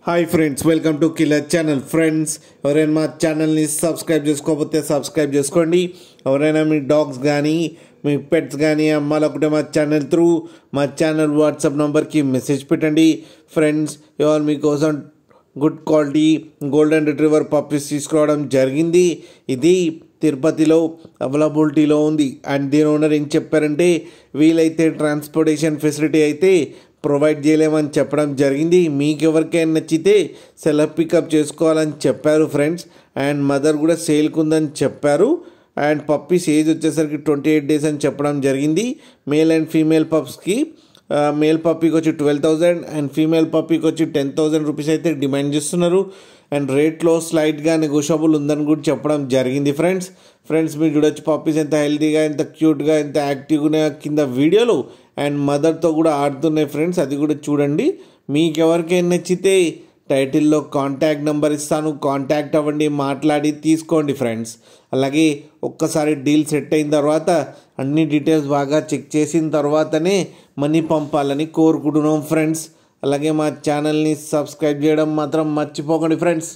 Hi friends, welcome to killer channel. Friends, ఎవరైనా మా ఛానల్ని సబ్స్క్రైబ్ చేసుకోకపోతే సబ్స్క్రైబ్ చేసుకోండి. ఎవరైనా మీ డాగ్స్ కానీ మీ పెట్స్ కానీ అమ్మాలనుకుంటే మా ఛానల్ వాట్సాప్ నెంబర్కి మెసేజ్ పెట్టండి. ఫ్రెండ్స్, ఇవాళ మీకోసం good quality golden retriever puppies తీసుకురావడం జరిగింది. ఇది తిరుపతిలో అవైలబిలిటీలో ఉంది. అండ్ దీని ఓనర్ ఏం చెప్పారంటే, వీలైతే ట్రాన్స్పోర్టేషన్ ఫెసిలిటీ అయితే ప్రొవైడ్ చేయలేమని చెప్పడం జరిగింది. మీకు ఎవరికైనా నచ్చితే సెల్ఫ్ పికప్ చేసుకోవాలని చెప్పారు ఫ్రెండ్స్. అండ్ మదర్ కూడా సేల్కి ఉందని చెప్పారు. అండ్ పప్పీస్ ఏజ్ వచ్చేసరికి 28 days అని చెప్పడం జరిగింది. మేల్ అండ్ ఫీమేల్ పప్స్కి మేల్ పప్పీకి వచ్చి 12,000 అండ్ ఫీమేల్ పప్పీకి వచ్చి 10,000 రూపీస్ అయితే డిమాండ్ చేస్తున్నారు. అండ్ రేట్లో స్లైట్గా నెగోషియబుల్ ఉందని కూడా చెప్పడం జరిగింది. ఫ్రెండ్స్ మీరు చూడొచ్చు పప్పీస్ ఎంత హెల్తీగా, ఎంత క్యూట్గా, ఎంత యాక్టివ్గా కింద వీడియోలు. అండ్ మదర్తో కూడా ఆడుతున్నాయి ఫ్రెండ్స్, అది కూడా చూడండి. మీకు ఎవరికైనా నచ్చితే టైటిల్లో కాంటాక్ట్ నెంబర్ ఇస్తాను, కాంటాక్ట్ అవ్వండి, మాట్లాడి తీసుకోండి ఫ్రెండ్స్. అలాగే ఒక్కసారి డీల్ సెట్ అయిన తర్వాత అన్ని డీటెయిల్స్ బాగా చెక్ చేసిన తర్వాతనే మనీ పంపాలని కోరుకుంటున్నాం ఫ్రెండ్స్. అలాగే మా ఛానల్ని సబ్స్క్రైబ్ చేయడం మాత్రం మర్చిపోకండి ఫ్రెండ్స్.